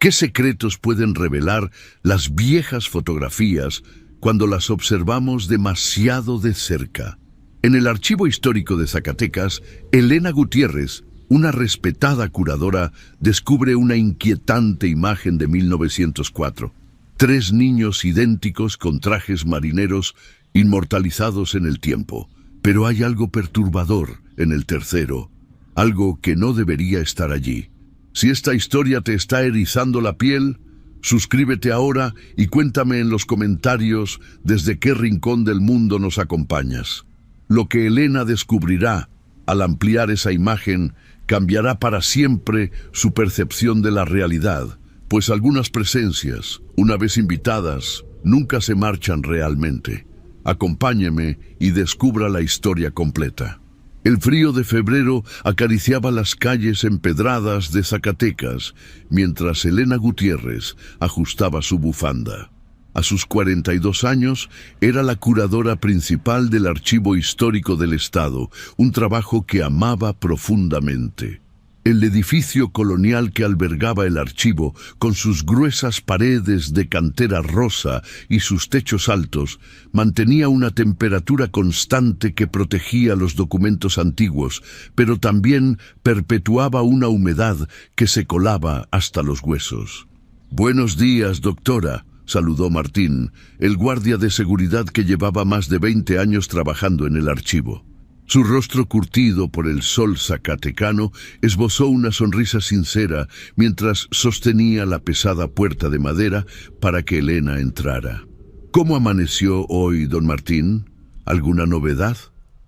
¿Qué secretos pueden revelar las viejas fotografías cuando las observamos demasiado de cerca? En el Archivo Histórico de Zacatecas, Elena Gutiérrez, una respetada curadora, descubre una inquietante imagen de 1904. 3 niños idénticos con trajes marineros inmortalizados en el tiempo. Pero hay algo perturbador en el tercero, algo que no debería estar allí. Si esta historia te está erizando la piel, suscríbete ahora y cuéntame en los comentarios desde qué rincón del mundo nos acompañas. Lo que Elena descubrirá al ampliar esa imagen cambiará para siempre su percepción de la realidad, pues algunas presencias, una vez invitadas, nunca se marchan realmente. Acompáñeme y descubra la historia completa. El frío de febrero acariciaba las calles empedradas de Zacatecas, mientras Elena Gutiérrez ajustaba su bufanda. A sus 42 años, era la curadora principal del Archivo Histórico del Estado, un trabajo que amaba profundamente. El edificio colonial que albergaba el archivo, con sus gruesas paredes de cantera rosa y sus techos altos, mantenía una temperatura constante que protegía los documentos antiguos, pero también perpetuaba una humedad que se colaba hasta los huesos. «Buenos días, doctora», saludó Martín, el guardia de seguridad que llevaba más de 20 años trabajando en el archivo. Su rostro curtido por el sol zacatecano esbozó una sonrisa sincera mientras sostenía la pesada puerta de madera para que Elena entrara. «¿Cómo amaneció hoy, don Martín? ¿Alguna novedad?»,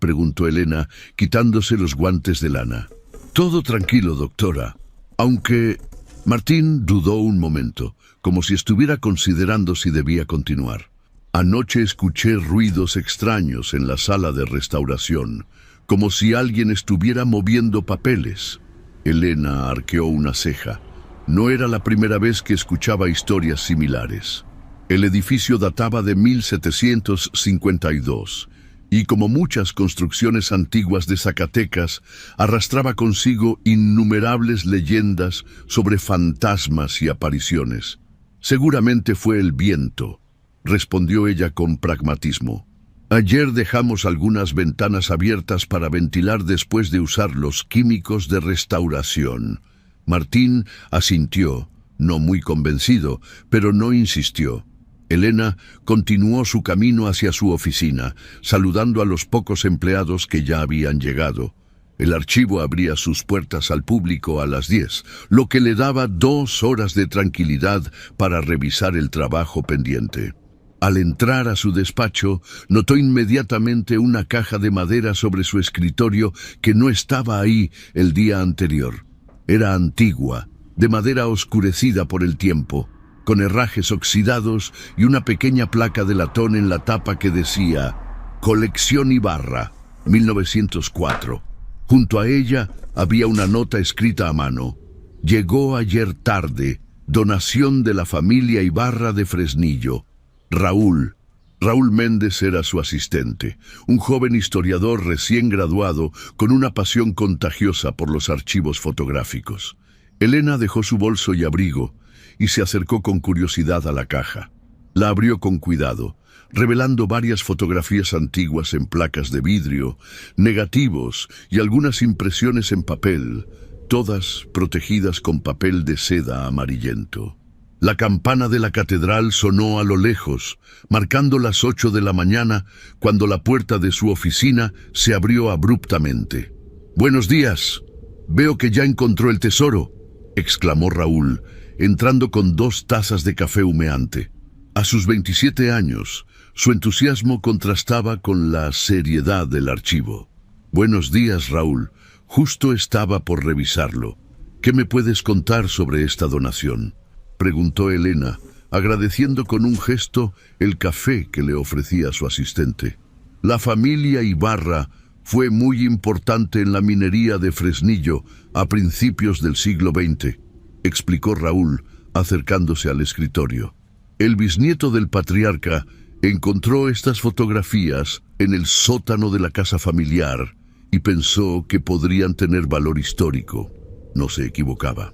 preguntó Elena, quitándose los guantes de lana. «Todo tranquilo, doctora, aunque…» Martín dudó un momento, como si estuviera considerando si debía continuar. «Anoche escuché ruidos extraños en la sala de restauración, como si alguien estuviera moviendo papeles». Elena arqueó una ceja. No era la primera vez que escuchaba historias similares. El edificio databa de 1752, y como muchas construcciones antiguas de Zacatecas, arrastraba consigo innumerables leyendas sobre fantasmas y apariciones. «Seguramente fue el viento», respondió ella con pragmatismo. «Ayer dejamos algunas ventanas abiertas para ventilar después de usar los químicos de restauración». Martín asintió, no muy convencido, pero no insistió. Elena continuó su camino hacia su oficina, saludando a los pocos empleados que ya habían llegado. El archivo abría sus puertas al público a las 10, lo que le daba 2 horas de tranquilidad para revisar el trabajo pendiente. Al entrar a su despacho, notó inmediatamente una caja de madera sobre su escritorio que no estaba ahí el día anterior. Era antigua, de madera oscurecida por el tiempo, con herrajes oxidados y una pequeña placa de latón en la tapa que decía «Colección Ibarra, 1904». Junto a ella había una nota escrita a mano. «Llegó ayer tarde, donación de la familia Ibarra de Fresnillo. Raúl». Raúl Méndez era su asistente, un joven historiador recién graduado con una pasión contagiosa por los archivos fotográficos. Elena dejó su bolso y abrigo y se acercó con curiosidad a la caja. La abrió con cuidado, revelando varias fotografías antiguas en placas de vidrio, negativos y algunas impresiones en papel, todas protegidas con papel de seda amarillento. La campana de la catedral sonó a lo lejos, marcando las 8 de la mañana, cuando la puerta de su oficina se abrió abruptamente. «Buenos días. Veo que ya encontró el tesoro», exclamó Raúl, entrando con 2 tazas de café humeante. A sus 27 años, su entusiasmo contrastaba con la seriedad del archivo. «Buenos días, Raúl. Justo estaba por revisarlo. ¿Qué me puedes contar sobre esta donación?», preguntó Elena, agradeciendo con un gesto el café que le ofrecía su asistente. «La familia Ibarra fue muy importante en la minería de Fresnillo a principios del siglo XX», explicó Raúl, acercándose al escritorio. El bisnieto del patriarca encontró estas fotografías en el sótano de la casa familiar y pensó que podrían tener valor histórico. No se equivocaba.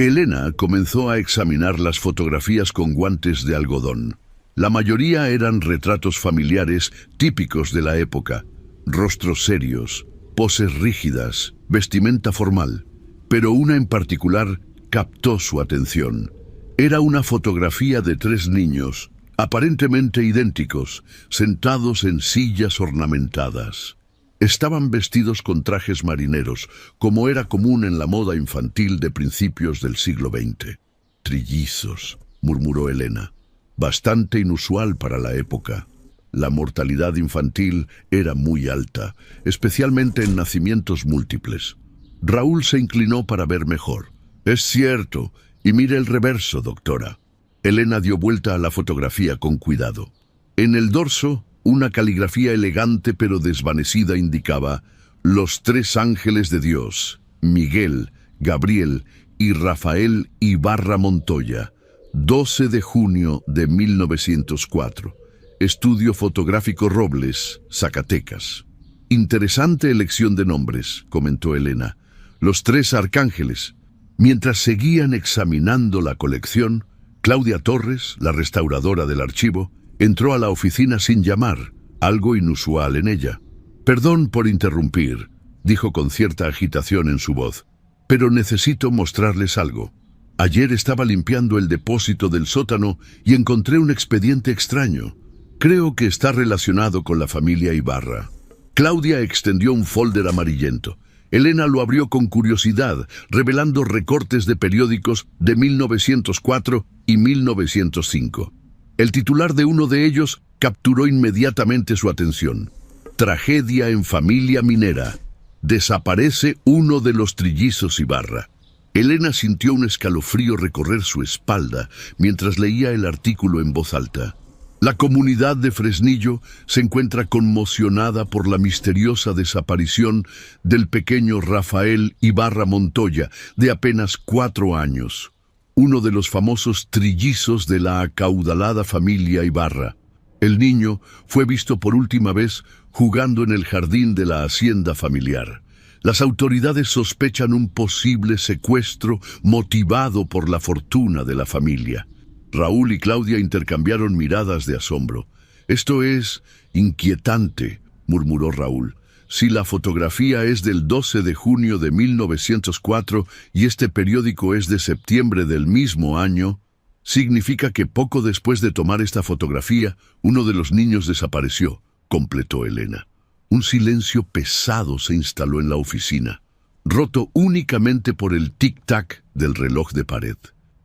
Elena comenzó a examinar las fotografías con guantes de algodón. La mayoría eran retratos familiares típicos de la época, rostros serios, poses rígidas, vestimenta formal, pero una en particular captó su atención. Era una fotografía de 3 niños, aparentemente idénticos, sentados en sillas ornamentadas. Estaban vestidos con trajes marineros, como era común en la moda infantil de principios del siglo XX. «Trillizos», murmuró Elena. Bastante inusual para la época. La mortalidad infantil era muy alta, especialmente en nacimientos múltiples. Raúl se inclinó para ver mejor. «Es cierto, y mire el reverso, doctora». Elena dio vuelta a la fotografía con cuidado. En el dorso, una caligrafía elegante pero desvanecida indicaba «Los 3 ángeles de Dios, Miguel, Gabriel y Rafael Ibarra Montoya, 12 de junio de 1904. Estudio fotográfico Robles, Zacatecas». «Interesante elección de nombres», comentó Elena. «Los 3 arcángeles». Mientras seguían examinando la colección, Claudia Torres, la restauradora del archivo, entró a la oficina sin llamar, algo inusual en ella. «Perdón por interrumpir», dijo con cierta agitación en su voz, «pero necesito mostrarles algo. Ayer estaba limpiando el depósito del sótano y encontré un expediente extraño. Creo que está relacionado con la familia Ibarra». Claudia extendió un folder amarillento. Elena lo abrió con curiosidad, revelando recortes de periódicos de 1904 y 1905. El titular de uno de ellos capturó inmediatamente su atención. «Tragedia en familia minera. Desaparece uno de los trillizos Ibarra». Elena sintió un escalofrío recorrer su espalda mientras leía el artículo en voz alta. La comunidad de Fresnillo se encuentra conmocionada por la misteriosa desaparición del pequeño Rafael Ibarra Montoya, de apenas 4 años, uno de los famosos trillizos de la acaudalada familia Ibarra. El niño fue visto por última vez jugando en el jardín de la hacienda familiar. Las autoridades sospechan un posible secuestro motivado por la fortuna de la familia. Raúl y Claudia intercambiaron miradas de asombro. «Esto es inquietante», murmuró Raúl. «Si la fotografía es del 12 de junio de 1904 y este periódico es de septiembre del mismo año, significa que poco después de tomar esta fotografía, uno de los niños desapareció», completó Elena. Un silencio pesado se instaló en la oficina, roto únicamente por el tic-tac del reloj de pared.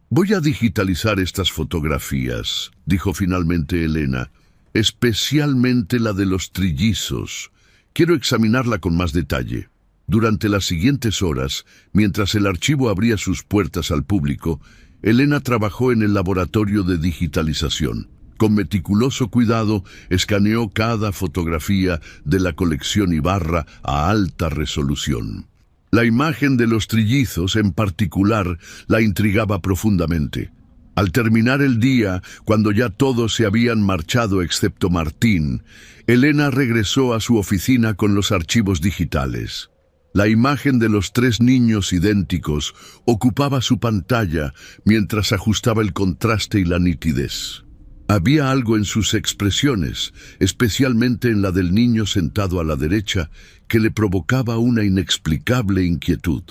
«Voy a digitalizar estas fotografías», dijo finalmente Elena, «especialmente la de los trillizos. Quiero examinarla con más detalle». Durante las siguientes horas, mientras el archivo abría sus puertas al público, Elena trabajó en el laboratorio de digitalización. Con meticuloso cuidado, escaneó cada fotografía de la colección Ibarra a alta resolución. La imagen de los trillizos, en particular, la intrigaba profundamente. Al terminar el día, cuando ya todos se habían marchado excepto Martín, Elena regresó a su oficina con los archivos digitales. La imagen de los 3 niños idénticos ocupaba su pantalla mientras ajustaba el contraste y la nitidez. Había algo en sus expresiones, especialmente en la del niño sentado a la derecha, que le provocaba una inexplicable inquietud.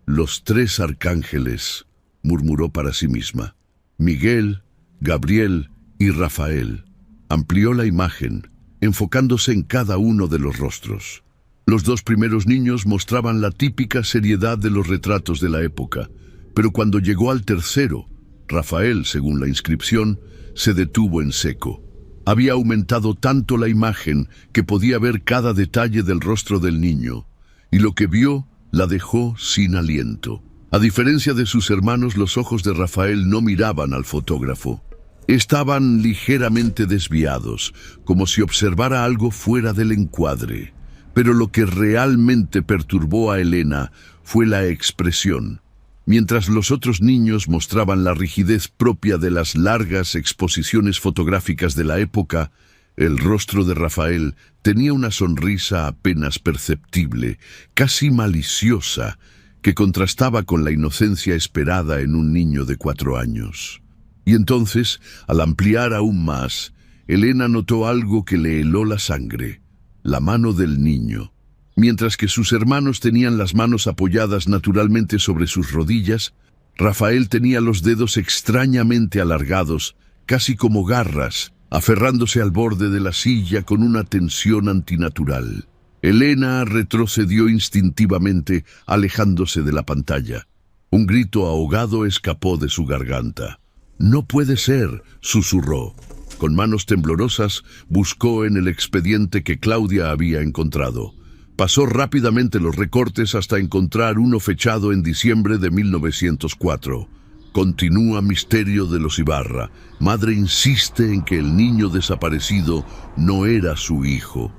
«Los 3 arcángeles», murmuró para sí misma. «Miguel, Gabriel y Rafael». Amplió la imagen, enfocándose en cada uno de los rostros. Los 2 primeros niños mostraban la típica seriedad de los retratos de la época, pero cuando llegó al tercero, Rafael, según la inscripción, se detuvo en seco. Había aumentado tanto la imagen que podía ver cada detalle del rostro del niño, y lo que vio la dejó sin aliento. A diferencia de sus hermanos, los ojos de Rafael no miraban al fotógrafo. Estaban ligeramente desviados, como si observara algo fuera del encuadre. Pero lo que realmente perturbó a Elena fue la expresión. Mientras los otros niños mostraban la rigidez propia de las largas exposiciones fotográficas de la época, el rostro de Rafael tenía una sonrisa apenas perceptible, casi maliciosa, que contrastaba con la inocencia esperada en un niño de 4 años. Y entonces, al ampliar aún más, Elena notó algo que le heló la sangre: la mano del niño. Mientras que sus hermanos tenían las manos apoyadas naturalmente sobre sus rodillas, Rafael tenía los dedos extrañamente alargados, casi como garras, aferrándose al borde de la silla con una tensión antinatural. Elena retrocedió instintivamente, alejándose de la pantalla. Un grito ahogado escapó de su garganta. «No puede ser», susurró. Con manos temblorosas, buscó en el expediente que Claudia había encontrado. Pasó rápidamente los recortes hasta encontrar uno fechado en diciembre de 1904. Continúa misterio de los Ibarra. Madre insiste en que el niño desaparecido no era su hijo.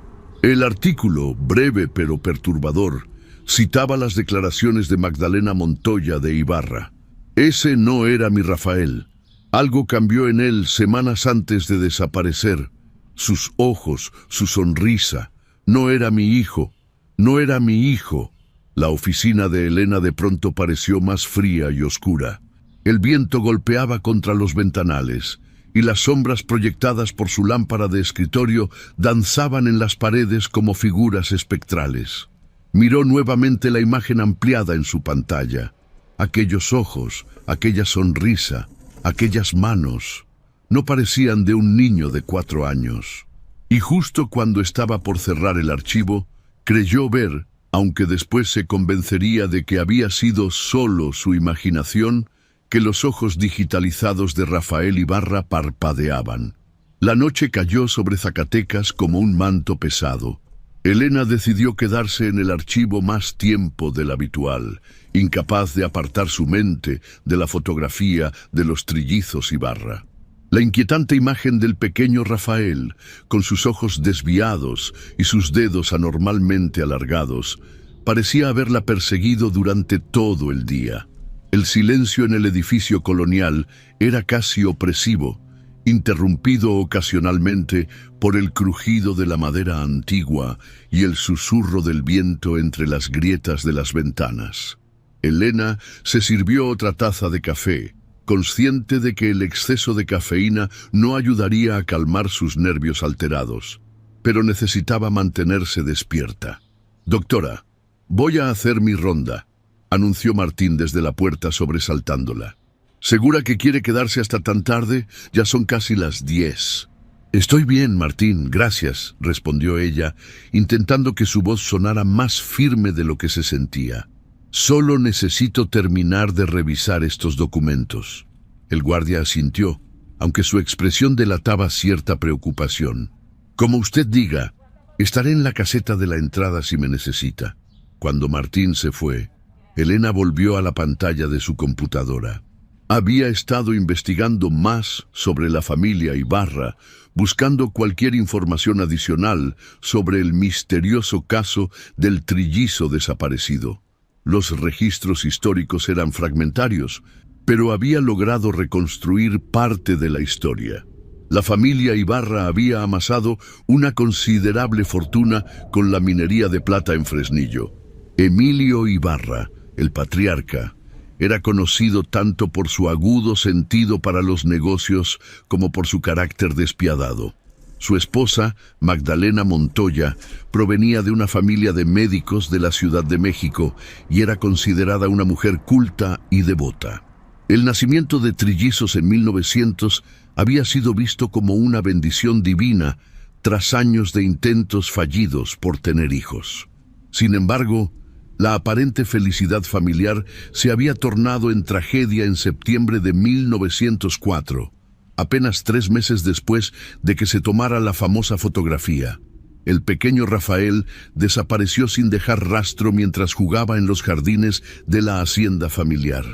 El artículo, breve pero perturbador, citaba las declaraciones de Magdalena Montoya de Ibarra. «Ese no era mi Rafael. Algo cambió en él semanas antes de desaparecer. Sus ojos, su sonrisa. No era mi hijo. No era mi hijo». La oficina de Elena de pronto pareció más fría y oscura. El viento golpeaba contra los ventanales, y las sombras proyectadas por su lámpara de escritorio danzaban en las paredes como figuras espectrales. Miró nuevamente la imagen ampliada en su pantalla. Aquellos ojos, aquella sonrisa, aquellas manos, no parecían de un niño de 4 años. Y justo cuando estaba por cerrar el archivo, creyó ver, aunque después se convencería de que había sido solo su imaginación, que los ojos digitalizados de Rafael Ibarra parpadeaban. La noche cayó sobre Zacatecas como un manto pesado. Elena decidió quedarse en el archivo más tiempo del habitual, incapaz de apartar su mente de la fotografía de los trillizos Ibarra. La inquietante imagen del pequeño Rafael, con sus ojos desviados y sus dedos anormalmente alargados, parecía haberla perseguido durante todo el día. El silencio en el edificio colonial era casi opresivo, interrumpido ocasionalmente por el crujido de la madera antigua y el susurro del viento entre las grietas de las ventanas. Elena se sirvió otra taza de café, consciente de que el exceso de cafeína no ayudaría a calmar sus nervios alterados, pero necesitaba mantenerse despierta. «Doctora, voy a hacer mi ronda», anunció Martín desde la puerta sobresaltándola. «¿Segura que quiere quedarse hasta tan tarde? Ya son casi las 10. «Estoy bien, Martín, gracias», respondió ella, intentando que su voz sonara más firme de lo que se sentía. «Solo necesito terminar de revisar estos documentos». El guardia asintió, aunque su expresión delataba cierta preocupación. «Como usted diga, estaré en la caseta de la entrada si me necesita». Cuando Martín se fue, Elena volvió a la pantalla de su computadora. Había estado investigando más sobre la familia Ibarra, buscando cualquier información adicional sobre el misterioso caso del trillizo desaparecido. Los registros históricos eran fragmentarios, pero había logrado reconstruir parte de la historia. La familia Ibarra había amasado una considerable fortuna con la minería de plata en Fresnillo. Emilio Ibarra, el patriarca, era conocido tanto por su agudo sentido para los negocios como por su carácter despiadado. Su esposa, Magdalena Montoya, provenía de una familia de médicos de la Ciudad de México y era considerada una mujer culta y devota. El nacimiento de trillizos en 1900 había sido visto como una bendición divina tras años de intentos fallidos por tener hijos. Sin embargo, la aparente felicidad familiar se había tornado en tragedia en septiembre de 1904, apenas 3 meses después de que se tomara la famosa fotografía. El pequeño Rafael desapareció sin dejar rastro mientras jugaba en los jardines de la hacienda familiar.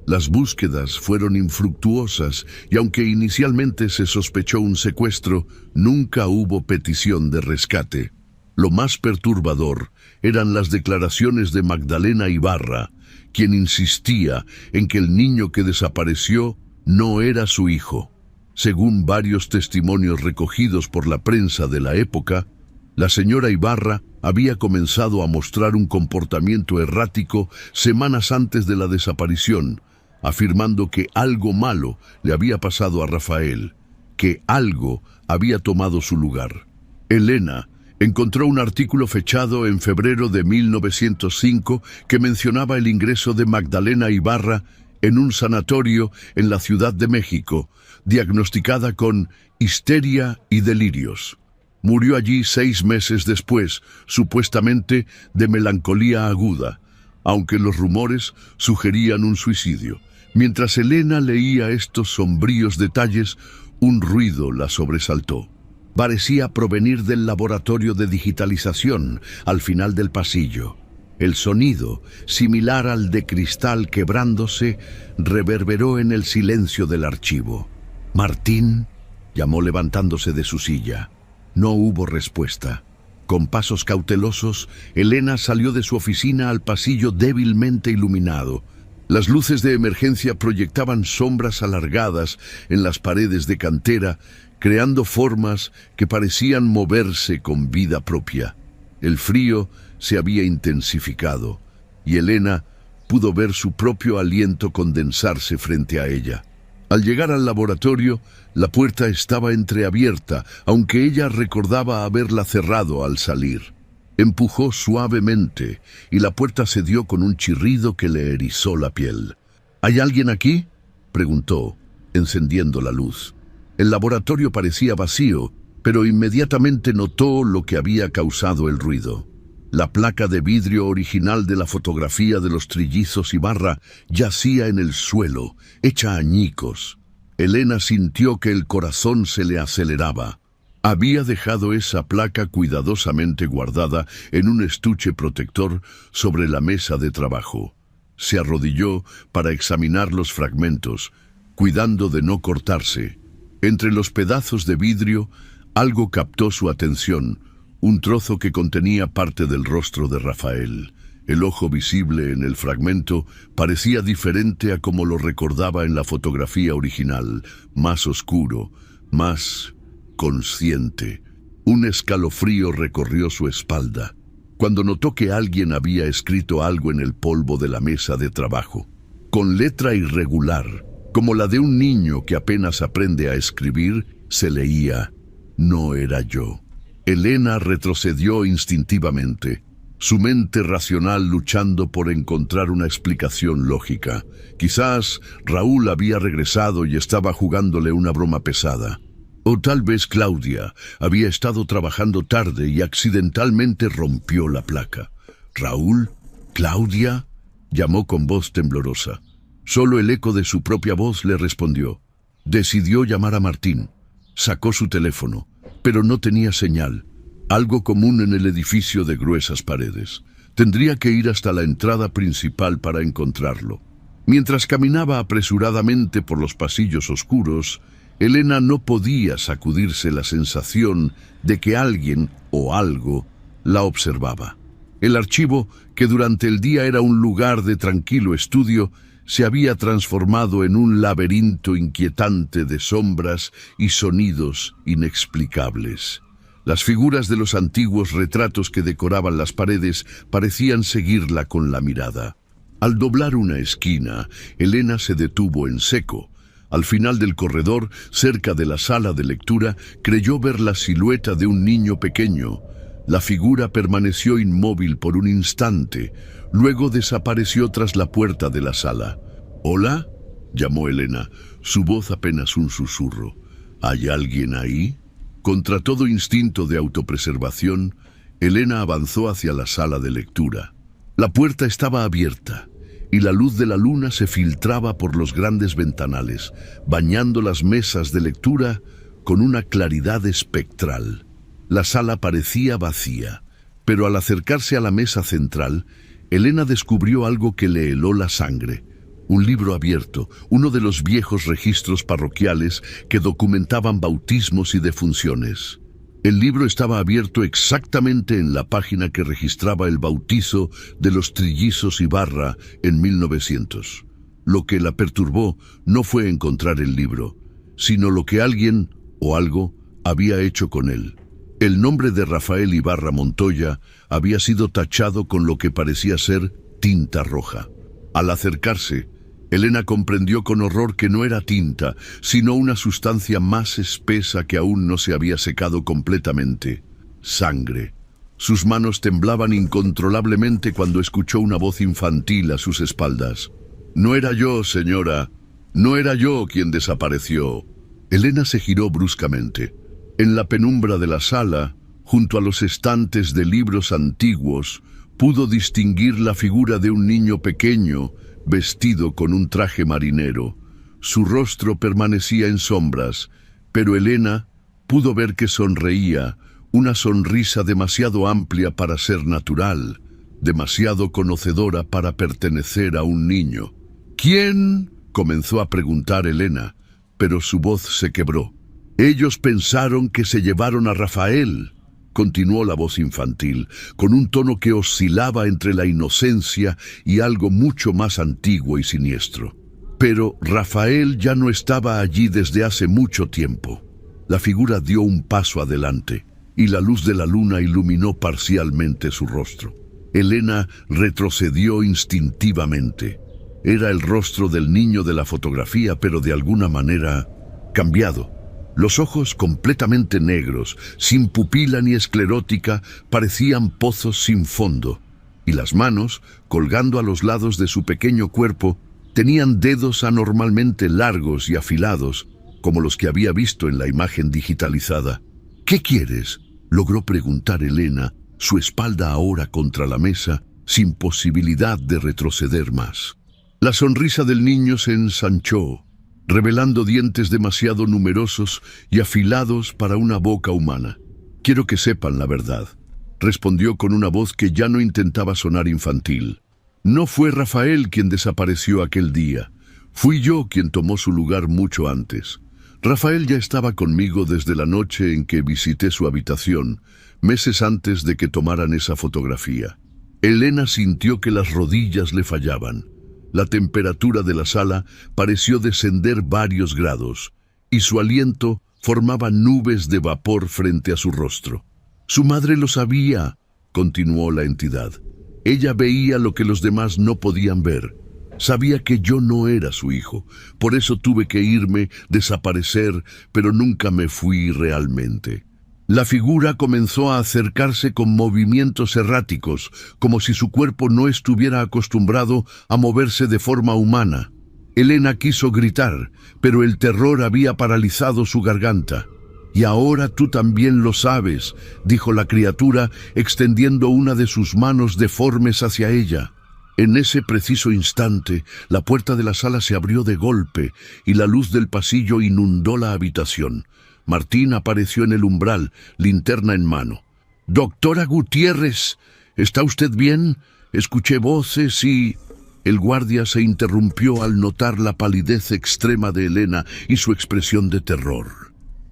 Las búsquedas fueron infructuosas y aunque inicialmente se sospechó un secuestro, nunca hubo petición de rescate. Lo más perturbador eran las declaraciones de Magdalena Ibarra, quien insistía en que el niño que desapareció no era su hijo. Según varios testimonios recogidos por la prensa de la época, La señora Ibarra había comenzado a mostrar un comportamiento errático semanas antes de la desaparición, afirmando que algo malo le había pasado a Rafael, que algo había tomado su lugar. Elena encontró un artículo fechado en febrero de 1905 que mencionaba el ingreso de Magdalena Ibarra en un sanatorio en la Ciudad de México, diagnosticada con histeria y delirios. Murió allí 6 meses después, supuestamente de melancolía aguda, aunque los rumores sugerían un suicidio. Mientras Elena leía estos sombríos detalles, un ruido la sobresaltó. Parecía provenir del laboratorio de digitalización al final del pasillo. El sonido, similar al de cristal quebrándose, reverberó en el silencio del archivo. «Martín», llamó levantándose de su silla. No hubo respuesta. Con pasos cautelosos, Elena salió de su oficina al pasillo débilmente iluminado. Las luces de emergencia proyectaban sombras alargadas en las paredes de cantera, creando formas que parecían moverse con vida propia. El frío se había intensificado y Elena pudo ver su propio aliento condensarse frente a ella. Al llegar al laboratorio, la puerta estaba entreabierta, aunque ella recordaba haberla cerrado al salir. Empujó suavemente y la puerta cedió con un chirrido que le erizó la piel. «¿Hay alguien aquí?», preguntó, encendiendo la luz. El laboratorio parecía vacío, pero inmediatamente notó lo que había causado el ruido. La placa de vidrio original de la fotografía de los trillizos Ibarra yacía en el suelo, hecha añicos. Elena sintió que el corazón se le aceleraba. Había dejado esa placa cuidadosamente guardada en un estuche protector sobre la mesa de trabajo. Se arrodilló para examinar los fragmentos, cuidando de no cortarse. Entre los pedazos de vidrio, algo captó su atención, un trozo que contenía parte del rostro de Rafael. El ojo visible en el fragmento parecía diferente a como lo recordaba en la fotografía original, más oscuro, más consciente. Un escalofrío recorrió su espalda cuando notó que alguien había escrito algo en el polvo de la mesa de trabajo. Con letra irregular, como la de un niño que apenas aprende a escribir, se leía: «No era yo». Elena retrocedió instintivamente, su mente racional luchando por encontrar una explicación lógica. Quizás Raúl había regresado y estaba jugándole una broma pesada. O tal vez Claudia había estado trabajando tarde y accidentalmente rompió la placa. «¿Raúl? ¿Claudia?», llamó con voz temblorosa. Solo el eco de su propia voz le respondió. Decidió llamar a Martín. Sacó su teléfono, pero no tenía señal. Algo común en el edificio de gruesas paredes. Tendría que ir hasta la entrada principal para encontrarlo. Mientras caminaba apresuradamente por los pasillos oscuros, Elena no podía sacudirse la sensación de que alguien o algo la observaba. El archivo, que durante el día era un lugar de tranquilo estudio, se había transformado en un laberinto inquietante de sombras y sonidos inexplicables. Las figuras de los antiguos retratos que decoraban las paredes parecían seguirla con la mirada. Al doblar una esquina, Elena se detuvo en seco. Al final del corredor, cerca de la sala de lectura, creyó ver la silueta de un niño pequeño. La figura permaneció inmóvil por un instante, luego desapareció tras la puerta de la sala. «¿Hola?», llamó Elena, su voz apenas un susurro. «¿Hay alguien ahí?». Contra todo instinto de autopreservación, Elena avanzó hacia la sala de lectura. La puerta estaba abierta y la luz de la luna se filtraba por los grandes ventanales, bañando las mesas de lectura con una claridad espectral. La sala parecía vacía, pero al acercarse a la mesa central, Elena descubrió algo que le heló la sangre. Un libro abierto, uno de los viejos registros parroquiales que documentaban bautismos y defunciones. El libro estaba abierto exactamente en la página que registraba el bautizo de los trillizos Ibarra en 1900. Lo que la perturbó no fue encontrar el libro, sino lo que alguien o algo había hecho con él. El nombre de Rafael Ibarra Montoya había sido tachado con lo que parecía ser tinta roja. Al acercarse, Elena comprendió con horror que no era tinta, sino una sustancia más espesa que aún no se había secado completamente: sangre. Sus manos temblaban incontrolablemente cuando escuchó una voz infantil a sus espaldas. «No era yo, señora. No era yo quien desapareció». Elena se giró bruscamente. En la penumbra de la sala, junto a los estantes de libros antiguos, pudo distinguir la figura de un niño pequeño, vestido con un traje marinero. Su rostro permanecía en sombras, pero Elena pudo ver que sonreía, una sonrisa demasiado amplia para ser natural, demasiado conocedora para pertenecer a un niño. «¿Quién?», comenzó a preguntar Elena, pero su voz se quebró. «Ellos pensaron que se llevaron a Rafael», continuó la voz infantil, con un tono que oscilaba entre la inocencia y algo mucho más antiguo y siniestro. «Pero Rafael ya no estaba allí desde hace mucho tiempo». La figura dio un paso adelante, y la luz de la luna iluminó parcialmente su rostro. Elena retrocedió instintivamente. Era el rostro del niño de la fotografía, pero de alguna manera cambiado. Los ojos completamente negros, sin pupila ni esclerótica, parecían pozos sin fondo, y las manos, colgando a los lados de su pequeño cuerpo, tenían dedos anormalmente largos y afilados, como los que había visto en la imagen digitalizada. «¿Qué quieres?», logró preguntar Elena, su espalda ahora contra la mesa, sin posibilidad de retroceder más. La sonrisa del niño se ensanchó, revelando dientes demasiado numerosos y afilados para una boca humana. «Quiero que sepan la verdad», respondió con una voz que ya no intentaba sonar infantil. «No fue Rafael quien desapareció aquel día. Fui yo quien tomó su lugar mucho antes. Rafael ya estaba conmigo desde la noche en que visité su habitación, meses antes de que tomaran esa fotografía». Elena sintió que las rodillas le fallaban. La temperatura de la sala pareció descender varios grados, y su aliento formaba nubes de vapor frente a su rostro. «Su madre lo sabía», continuó la entidad. «Ella veía lo que los demás no podían ver. Sabía que yo no era su hijo, por eso tuve que irme, desaparecer, pero nunca me fui realmente». La figura comenzó a acercarse con movimientos erráticos, como si su cuerpo no estuviera acostumbrado a moverse de forma humana. Elena quiso gritar, pero el terror había paralizado su garganta. «Y ahora tú también lo sabes», dijo la criatura, extendiendo una de sus manos deformes hacia ella. En ese preciso instante, la puerta de la sala se abrió de golpe y la luz del pasillo inundó la habitación. Martín apareció en el umbral, linterna en mano. «Doctora Gutiérrez, ¿está usted bien? Escuché voces y...» El guardia se interrumpió al notar la palidez extrema de Elena y su expresión de terror.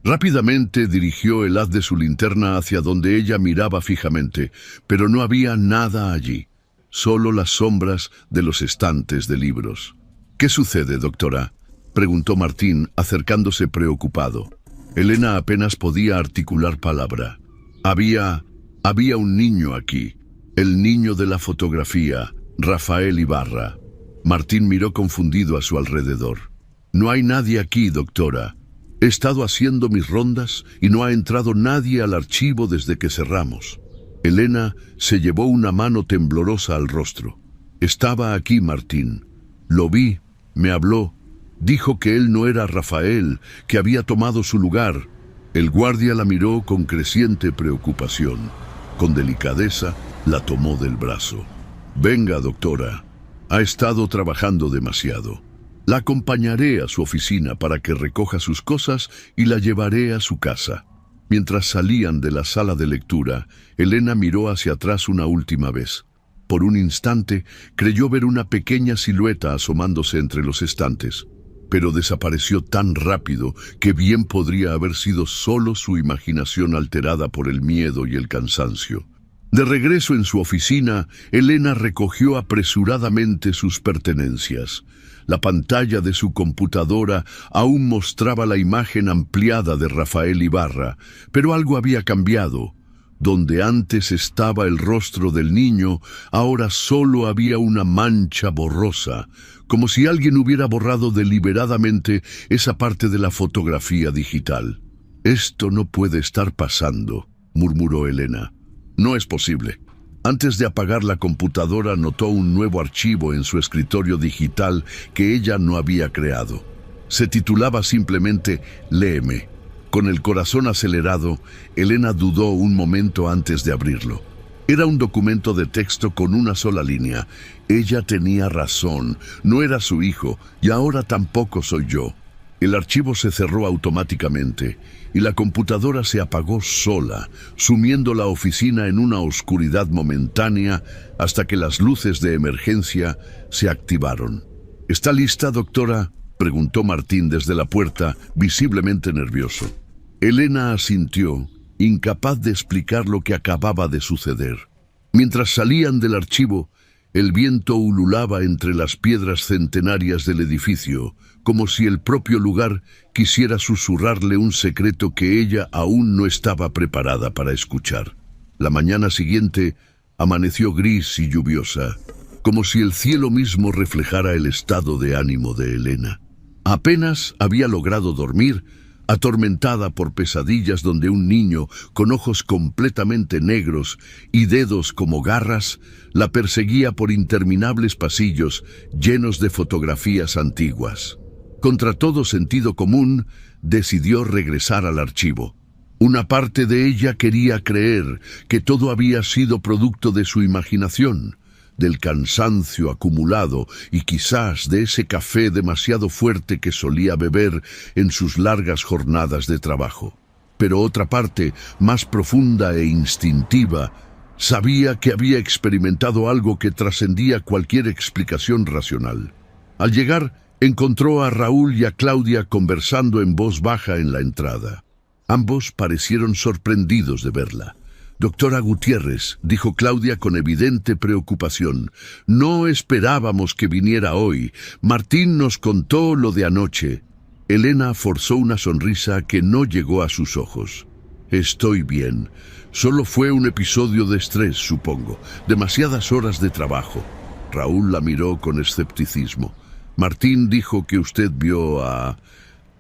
Rápidamente dirigió el haz de su linterna hacia donde ella miraba fijamente, pero no había nada allí, solo las sombras de los estantes de libros. «¿Qué sucede, doctora?», preguntó Martín, acercándose preocupado. Elena apenas podía articular palabra. Había un niño aquí, el niño de la fotografía, Rafael Ibarra». Martín miró confundido a su alrededor. «No hay nadie aquí, doctora. He estado haciendo mis rondas y no ha entrado nadie al archivo desde que cerramos». Elena se llevó una mano temblorosa al rostro. «Estaba aquí, Martín. Lo vi, me habló. Dijo que él no era Rafael, que había tomado su lugar». El guardia la miró con creciente preocupación. Con delicadeza, la tomó del brazo. «Venga, doctora. Ha estado trabajando demasiado. La acompañaré a su oficina para que recoja sus cosas y la llevaré a su casa». Mientras salían de la sala de lectura, Elena miró hacia atrás una última vez. Por un instante, creyó ver una pequeña silueta asomándose entre los estantes, pero desapareció tan rápido que bien podría haber sido solo su imaginación alterada por el miedo y el cansancio. De regreso en su oficina, Elena recogió apresuradamente sus pertenencias. La pantalla de su computadora aún mostraba la imagen ampliada de Rafael Ibarra, pero algo había cambiado. Donde antes estaba el rostro del niño, ahora solo había una mancha borrosa, como si alguien hubiera borrado deliberadamente esa parte de la fotografía digital. «Esto no puede estar pasando», murmuró Elena. «No es posible». Antes de apagar la computadora, notó un nuevo archivo en su escritorio digital que ella no había creado. Se titulaba simplemente «Léeme». Con el corazón acelerado, Elena dudó un momento antes de abrirlo. Era un documento de texto con una sola línea. Ella tenía razón, no era su hijo, y ahora tampoco soy yo. El archivo se cerró automáticamente, y la computadora se apagó sola, sumiendo la oficina en una oscuridad momentánea hasta que las luces de emergencia se activaron. «¿Está lista, doctora?», preguntó Martín desde la puerta, visiblemente nervioso. Elena asintió, incapaz de explicar lo que acababa de suceder. Mientras salían del archivo, el viento ululaba entre las piedras centenarias del edificio, como si el propio lugar quisiera susurrarle un secreto que ella aún no estaba preparada para escuchar. La mañana siguiente amaneció gris y lluviosa, como si el cielo mismo reflejara el estado de ánimo de Elena. Apenas había logrado dormir, atormentada por pesadillas donde un niño con ojos completamente negros y dedos como garras la perseguía por interminables pasillos llenos de fotografías antiguas. Contra todo sentido común, decidió regresar al archivo. Una parte de ella quería creer que todo había sido producto de su imaginación, del cansancio acumulado y quizás de ese café demasiado fuerte que solía beber en sus largas jornadas de trabajo. Pero otra parte, más profunda e instintiva, sabía que había experimentado algo que trascendía cualquier explicación racional. Al llegar, encontró a Raúl y a Claudia conversando en voz baja en la entrada. Ambos parecieron sorprendidos de verla. «Doctora Gutiérrez», dijo Claudia con evidente preocupación, «no esperábamos que viniera hoy. Martín nos contó lo de anoche». Elena forzó una sonrisa que no llegó a sus ojos. «Estoy bien. Solo fue un episodio de estrés, supongo. Demasiadas horas de trabajo». Raúl la miró con escepticismo. «Martín dijo que usted vio a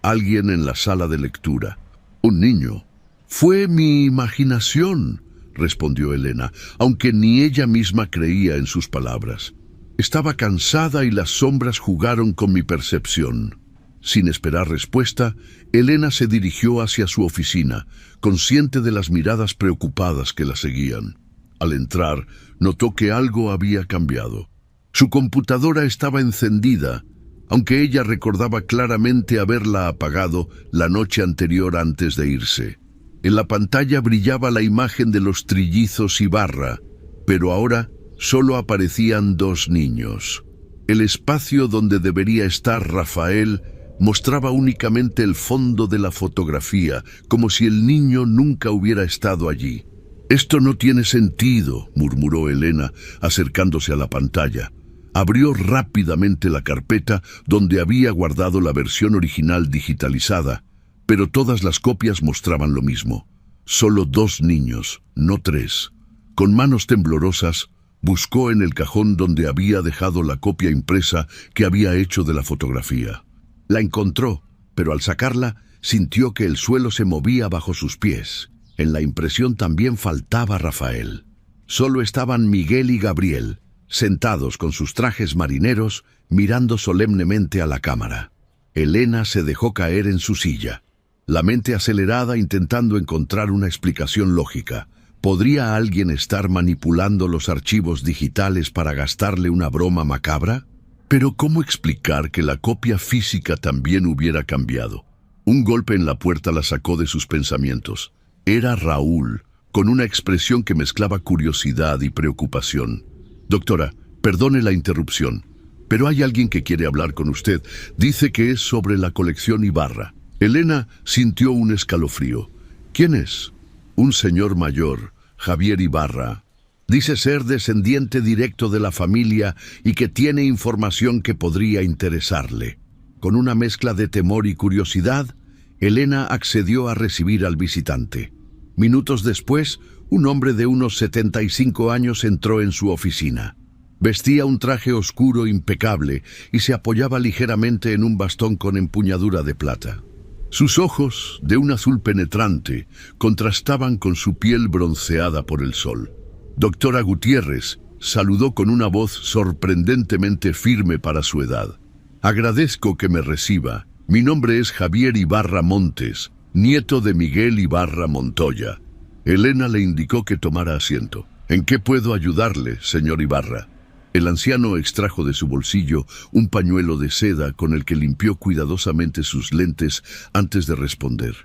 alguien en la sala de lectura. Un niño». «Fue mi imaginación», respondió Elena, aunque ni ella misma creía en sus palabras. «Estaba cansada y las sombras jugaron con mi percepción». Sin esperar respuesta, Elena se dirigió hacia su oficina, consciente de las miradas preocupadas que la seguían. Al entrar, notó que algo había cambiado. Su computadora estaba encendida, aunque ella recordaba claramente haberla apagado la noche anterior antes de irse. En la pantalla brillaba la imagen de los trillizos Ibarra, pero ahora solo aparecían dos niños. El espacio donde debería estar Rafael mostraba únicamente el fondo de la fotografía, como si el niño nunca hubiera estado allí. «Esto no tiene sentido», murmuró Elena, acercándose a la pantalla. Abrió rápidamente la carpeta donde había guardado la versión original digitalizada, pero todas las copias mostraban lo mismo. Solo dos niños, no tres. Con manos temblorosas, buscó en el cajón donde había dejado la copia impresa que había hecho de la fotografía. La encontró, pero al sacarla, sintió que el suelo se movía bajo sus pies. En la impresión también faltaba Rafael. Solo estaban Miguel y Gabriel, sentados con sus trajes marineros, mirando solemnemente a la cámara. Elena se dejó caer en su silla, la mente acelerada intentando encontrar una explicación lógica. ¿Podría alguien estar manipulando los archivos digitales para gastarle una broma macabra? Pero ¿cómo explicar que la copia física también hubiera cambiado? Un golpe en la puerta la sacó de sus pensamientos. Era Raúl, con una expresión que mezclaba curiosidad y preocupación. «Doctora, perdone la interrupción, pero hay alguien que quiere hablar con usted. Dice que es sobre la colección Ibarra». Elena sintió un escalofrío. «¿Quién es?» «Un señor mayor, Javier Ibarra». Dice ser descendiente directo de la familia y que tiene información que podría interesarle. Con una mezcla de temor y curiosidad, Elena accedió a recibir al visitante. Minutos después, un hombre de unos 75 años entró en su oficina. Vestía un traje oscuro impecable y se apoyaba ligeramente en un bastón con empuñadura de plata. Sus ojos, de un azul penetrante, contrastaban con su piel bronceada por el sol. Doctora Gutiérrez saludó con una voz sorprendentemente firme para su edad. Agradezco que me reciba. Mi nombre es Javier Ibarra Montes, nieto de Miguel Ibarra Montoya. Elena le indicó que tomara asiento. ¿En qué puedo ayudarle, señor Ibarra? El anciano extrajo de su bolsillo un pañuelo de seda con el que limpió cuidadosamente sus lentes antes de responder.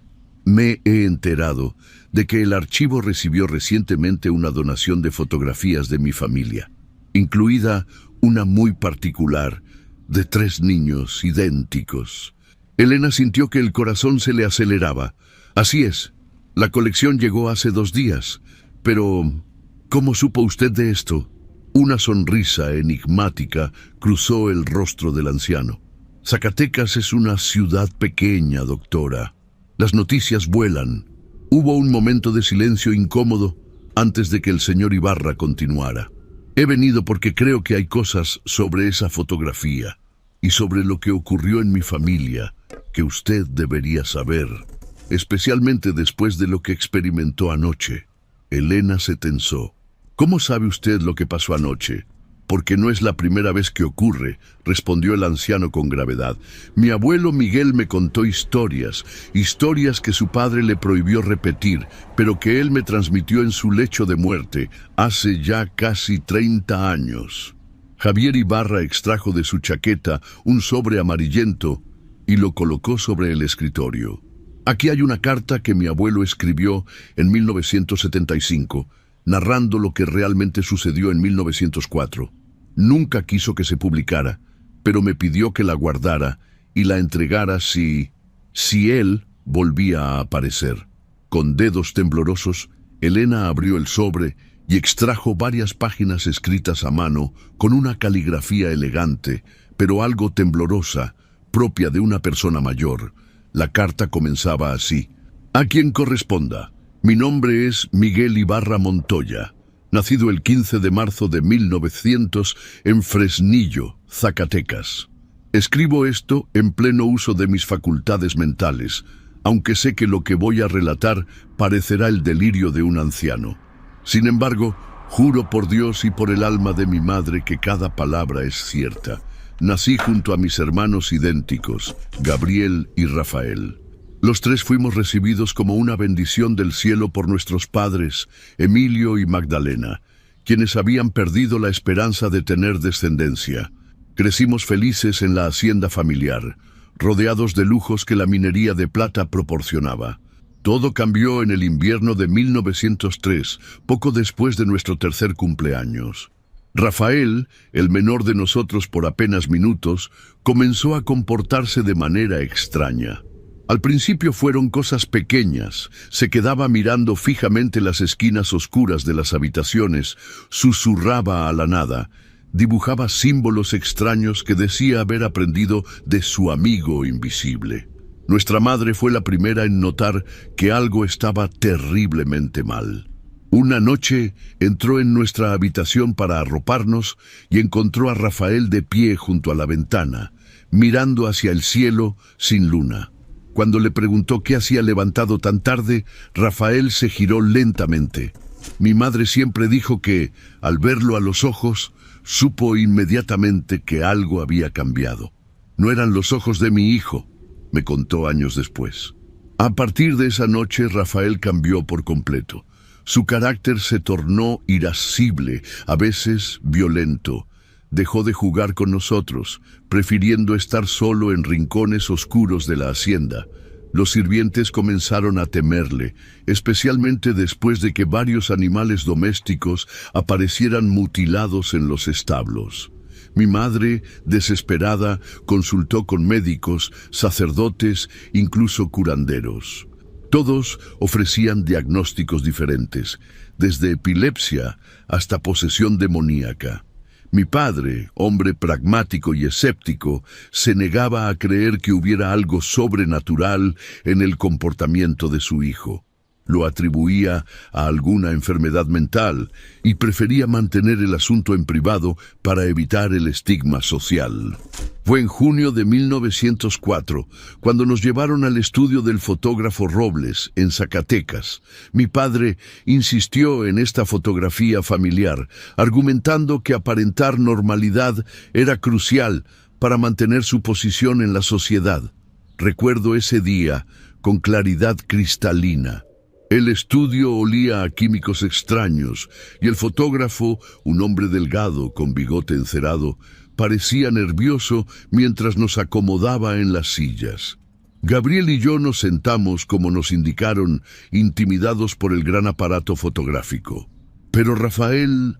Me he enterado de que el archivo recibió recientemente una donación de fotografías de mi familia, incluida una muy particular de 3 niños idénticos. Elena sintió que el corazón se le aceleraba. Así es, la colección llegó hace 2 días, pero ¿cómo supo usted de esto? Una sonrisa enigmática cruzó el rostro del anciano. Zacatecas es una ciudad pequeña, doctora. Las noticias vuelan. Hubo un momento de silencio incómodo antes de que el señor Ibarra continuara. He venido porque creo que hay cosas sobre esa fotografía y sobre lo que ocurrió en mi familia que usted debería saber, especialmente después de lo que experimentó anoche. Elena se tensó. ¿Cómo sabe usted lo que pasó anoche? Porque no es la primera vez que ocurre, respondió el anciano con gravedad. Mi abuelo Miguel me contó historias que su padre le prohibió repetir, pero que él me transmitió en su lecho de muerte hace ya casi 30 años. Javier Ibarra extrajo de su chaqueta un sobre amarillento y lo colocó sobre el escritorio. Aquí hay una carta que mi abuelo escribió en 1975, narrando lo que realmente sucedió en 1904. Nunca quiso que se publicara, pero me pidió que la guardara y la entregara si él volvía a aparecer. Con dedos temblorosos, Elena abrió el sobre y extrajo varias páginas escritas a mano con una caligrafía elegante, pero algo temblorosa, propia de una persona mayor. La carta comenzaba así: a quien corresponda. Mi nombre es Miguel Ibarra Montoya, nacido el 15 de marzo de 1900 en Fresnillo, Zacatecas. Escribo esto en pleno uso de mis facultades mentales, aunque sé que lo que voy a relatar parecerá el delirio de un anciano. Sin embargo, juro por Dios y por el alma de mi madre que cada palabra es cierta. Nací junto a mis hermanos idénticos, Gabriel y Rafael. Los 3 fuimos recibidos como una bendición del cielo por nuestros padres, Emilio y Magdalena, quienes habían perdido la esperanza de tener descendencia. Crecimos felices en la hacienda familiar, rodeados de lujos que la minería de plata proporcionaba. Todo cambió en el invierno de 1903, poco después de nuestro 3er cumpleaños. Rafael, el menor de nosotros por apenas minutos, comenzó a comportarse de manera extraña. Al principio fueron cosas pequeñas. Se quedaba mirando fijamente las esquinas oscuras de las habitaciones, susurraba a la nada, dibujaba símbolos extraños que decía haber aprendido de su amigo invisible. Nuestra madre fue la primera en notar que algo estaba terriblemente mal. Una noche entró en nuestra habitación para arroparnos y encontró a Rafael de pie junto a la ventana, mirando hacia el cielo sin luna. Cuando le preguntó qué hacía levantado tan tarde, Rafael se giró lentamente. Mi madre siempre dijo que, al verlo a los ojos, supo inmediatamente que algo había cambiado. No eran los ojos de mi hijo, me contó años después. A partir de esa noche, Rafael cambió por completo. Su carácter se tornó irascible, a veces violento. Dejó de jugar con nosotros, prefiriendo estar solo en rincones oscuros de la hacienda. Los sirvientes comenzaron a temerle, especialmente después de que varios animales domésticos aparecieran mutilados en los establos. Mi madre, desesperada, consultó con médicos, sacerdotes, incluso curanderos. Todos ofrecían diagnósticos diferentes, desde epilepsia hasta posesión demoníaca. Mi padre, hombre pragmático y escéptico, se negaba a creer que hubiera algo sobrenatural en el comportamiento de su hijo. Lo atribuía a alguna enfermedad mental y prefería mantener el asunto en privado para evitar el estigma social. Fue en junio de 1904, cuando nos llevaron al estudio del fotógrafo Robles, en Zacatecas. Mi padre insistió en esta fotografía familiar, argumentando que aparentar normalidad era crucial para mantener su posición en la sociedad. Recuerdo ese día con claridad cristalina. El estudio olía a químicos extraños y el fotógrafo, un hombre delgado con bigote encerado, parecía nervioso mientras nos acomodaba en las sillas. Gabriel y yo nos sentamos como nos indicaron, intimidados por el gran aparato fotográfico. Pero Rafael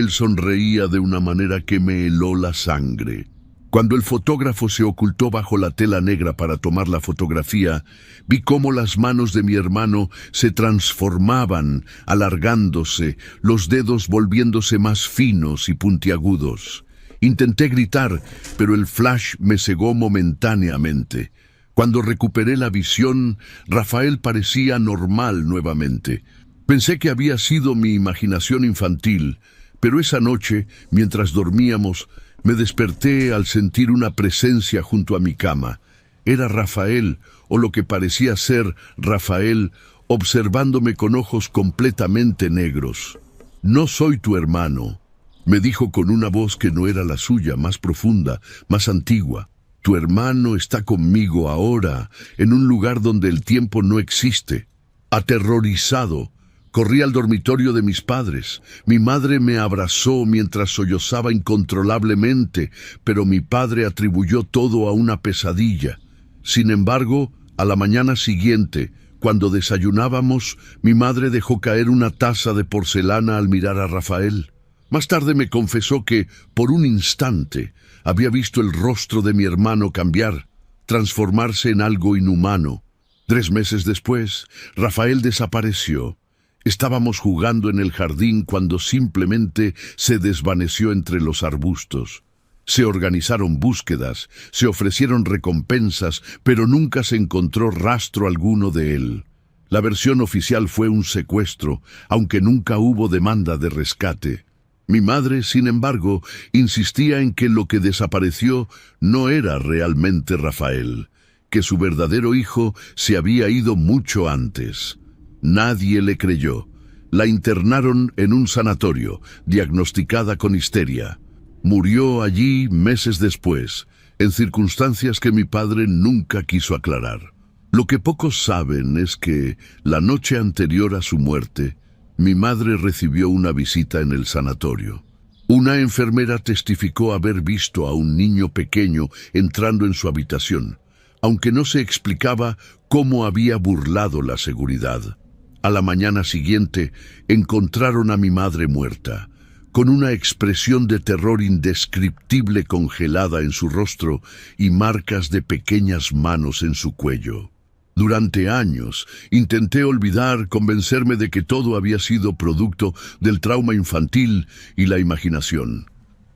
sonreía de una manera que me heló la sangre. Cuando el fotógrafo se ocultó bajo la tela negra para tomar la fotografía, vi cómo las manos de mi hermano se transformaban, alargándose, los dedos volviéndose más finos y puntiagudos. Intenté gritar, pero el flash me cegó momentáneamente. Cuando recuperé la visión, Rafael parecía normal nuevamente. Pensé que había sido mi imaginación infantil, pero esa noche, mientras dormíamos, me desperté al sentir una presencia junto a mi cama. Era Rafael, o lo que parecía ser Rafael, observándome con ojos completamente negros. «No soy tu hermano», me dijo con una voz que no era la suya, más profunda, más antigua. «Tu hermano está conmigo ahora, en un lugar donde el tiempo no existe». Aterrorizado, corrí al dormitorio de mis padres. Mi madre me abrazó mientras sollozaba incontrolablemente, pero mi padre atribuyó todo a una pesadilla. Sin embargo, a la mañana siguiente, cuando desayunábamos, mi madre dejó caer una taza de porcelana al mirar a Rafael. Más tarde me confesó que, por un instante, había visto el rostro de mi hermano cambiar, transformarse en algo inhumano. 3 meses después, Rafael desapareció. Estábamos jugando en el jardín cuando simplemente se desvaneció entre los arbustos. Se organizaron búsquedas, se ofrecieron recompensas, pero nunca se encontró rastro alguno de él. La versión oficial fue un secuestro, aunque nunca hubo demanda de rescate. Mi madre, sin embargo, insistía en que lo que desapareció no era realmente Rafael, que su verdadero hijo se había ido mucho antes. Nadie le creyó. La internaron en un sanatorio, diagnosticada con histeria. Murió allí meses después, en circunstancias que mi padre nunca quiso aclarar. Lo que pocos saben es que, la noche anterior a su muerte, mi madre recibió una visita en el sanatorio. Una enfermera testificó haber visto a un niño pequeño entrando en su habitación, aunque no se explicaba cómo había burlado la seguridad. A la mañana siguiente encontraron a mi madre muerta, con una expresión de terror indescriptible congelada en su rostro y marcas de pequeñas manos en su cuello. Durante años intenté olvidar, convencerme de que todo había sido producto del trauma infantil y la imaginación.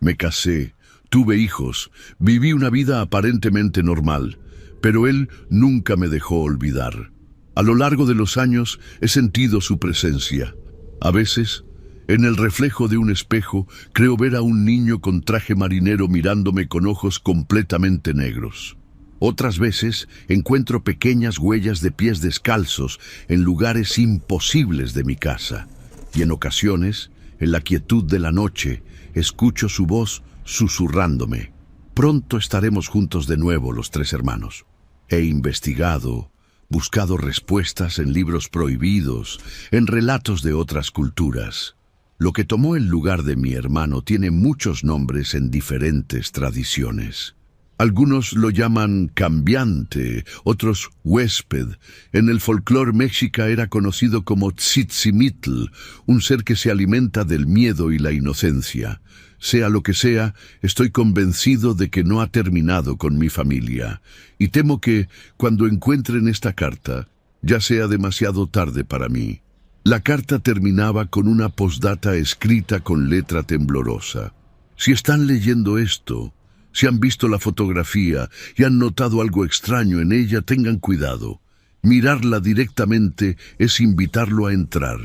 Me casé, tuve hijos, viví una vida aparentemente normal, pero él nunca me dejó olvidar. A lo largo de los años he sentido su presencia. A veces, en el reflejo de un espejo, creo ver a un niño con traje marinero mirándome con ojos completamente negros. Otras veces encuentro pequeñas huellas de pies descalzos en lugares imposibles de mi casa. Y en ocasiones, en la quietud de la noche, escucho su voz susurrándome. Pronto estaremos juntos de nuevo los 3 hermanos. He investigado, buscado respuestas en libros prohibidos, en relatos de otras culturas. Lo que tomó el lugar de mi hermano tiene muchos nombres en diferentes tradiciones. Algunos lo llaman cambiante, otros huésped. En el folclore mexica era conocido como Tzitzimitl, un ser que se alimenta del miedo y la inocencia. Sea lo que sea, estoy convencido de que no ha terminado con mi familia, y temo que, cuando encuentren esta carta, ya sea demasiado tarde para mí. La carta terminaba con una postdata escrita con letra temblorosa. Si están leyendo esto, si han visto la fotografía y han notado algo extraño en ella, tengan cuidado. Mirarla directamente es invitarlo a entrar.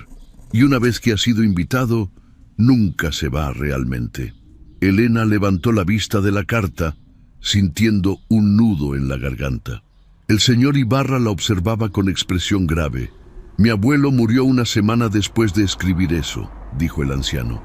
Y una vez que ha sido invitado, nunca se va realmente. Elena levantó la vista de la carta, sintiendo un nudo en la garganta. El señor Ibarra la observaba con expresión grave. «Mi abuelo murió una semana después de escribir eso», dijo el anciano.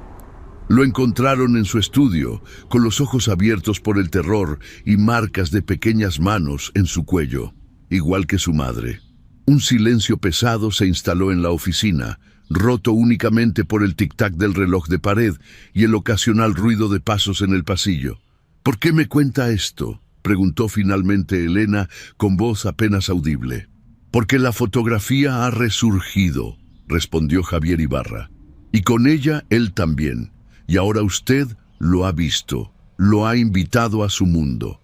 Lo encontraron en su estudio, con los ojos abiertos por el terror y marcas de pequeñas manos en su cuello, igual que su madre. Un silencio pesado se instaló en la oficina, roto únicamente por el tic-tac del reloj de pared y el ocasional ruido de pasos en el pasillo. «¿Por qué me cuenta esto?», preguntó finalmente Elena con voz apenas audible. «Porque la fotografía ha resurgido», respondió Javier Ibarra. «Y con ella él también. Y ahora usted lo ha visto, lo ha invitado a su mundo».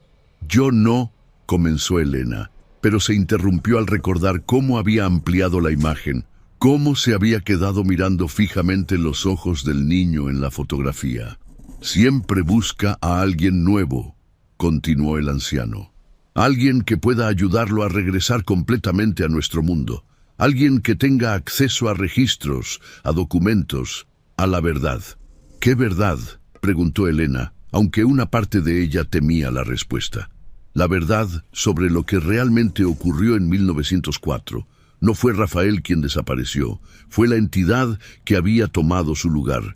«Yo no», comenzó Elena, pero se interrumpió al recordar cómo había ampliado la imagen, cómo se había quedado mirando fijamente los ojos del niño en la fotografía. «Siempre busca a alguien nuevo», continuó el anciano. «Alguien que pueda ayudarlo a regresar completamente a nuestro mundo. Alguien que tenga acceso a registros, a documentos, a la verdad». «¿Qué verdad?», preguntó Elena, aunque una parte de ella temía la respuesta. La verdad sobre lo que realmente ocurrió en 1904. No fue Rafael quien desapareció, fue la entidad que había tomado su lugar.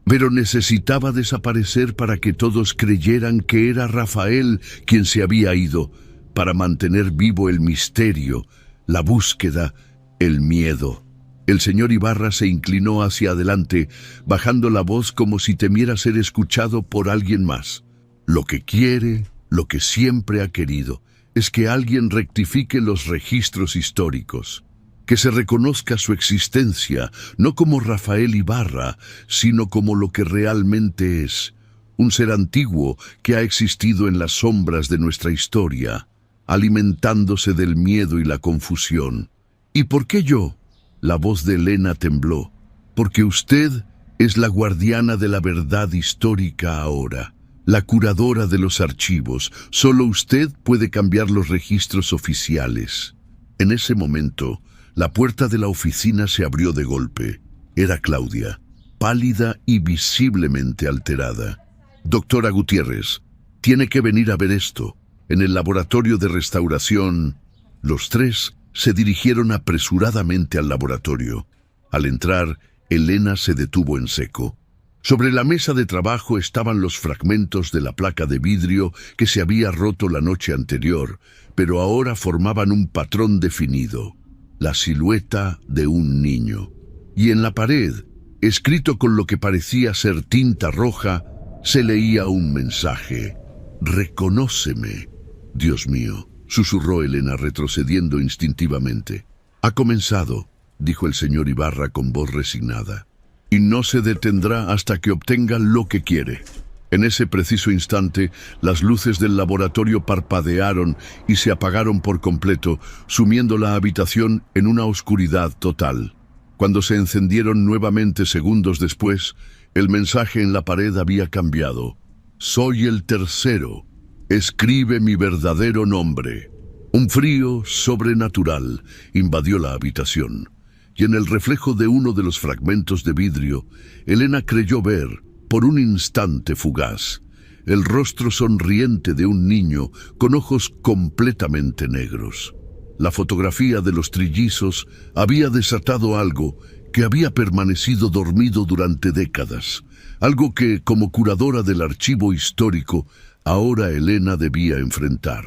Pero necesitaba desaparecer para que todos creyeran que era Rafael quien se había ido, para mantener vivo el misterio, la búsqueda, el miedo. El señor Ibarra se inclinó hacia adelante, bajando la voz como si temiera ser escuchado por alguien más. «Lo que quiere, lo que siempre ha querido, es que alguien rectifique los registros históricos, que se reconozca su existencia, no como Rafael Ibarra, sino como lo que realmente es, un ser antiguo que ha existido en las sombras de nuestra historia, alimentándose del miedo y la confusión. ¿Y por qué yo?». La voz de Elena tembló. «Porque usted es la guardiana de la verdad histórica ahora, la curadora de los archivos. Solo usted puede cambiar los registros oficiales». En ese momento, la puerta de la oficina se abrió de golpe. Era Claudia, pálida y visiblemente alterada. «Doctora Gutiérrez, tiene que venir a ver esto. En el laboratorio de restauración». Los tres se dirigieron apresuradamente al laboratorio. Al entrar, Elena se detuvo en seco. Sobre la mesa de trabajo estaban los fragmentos de la placa de vidrio que se había roto la noche anterior, pero ahora formaban un patrón definido, la silueta de un niño. Y en la pared, escrito con lo que parecía ser tinta roja, se leía un mensaje: «Reconóceme». «Dios mío», susurró Elena retrocediendo instintivamente. «Ha comenzado», dijo el señor Ibarra con voz resignada, «y no se detendrá hasta que obtenga lo que quiere». En ese preciso instante, las luces del laboratorio parpadearon y se apagaron por completo, sumiendo la habitación en una oscuridad total. Cuando se encendieron nuevamente segundos después, el mensaje en la pared había cambiado. «Soy el tercero. Escribe mi verdadero nombre». Un frío sobrenatural invadió la habitación, y en el reflejo de uno de los fragmentos de vidrio, Elena creyó ver, por un instante fugaz, el rostro sonriente de un niño con ojos completamente negros. La fotografía de los trillizos había desatado algo que había permanecido dormido durante décadas, algo que, como curadora del archivo histórico, ahora Elena debía enfrentar.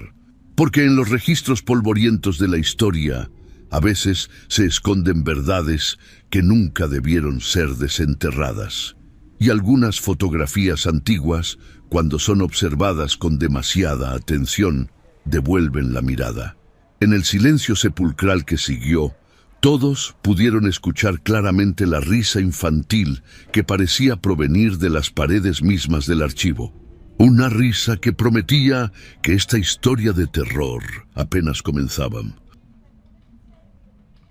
Porque en los registros polvorientos de la historia, a veces se esconden verdades que nunca debieron ser desenterradas. Y algunas fotografías antiguas, cuando son observadas con demasiada atención, devuelven la mirada. En el silencio sepulcral que siguió, todos pudieron escuchar claramente la risa infantil que parecía provenir de las paredes mismas del archivo. Una risa que prometía que esta historia de terror apenas comenzaba.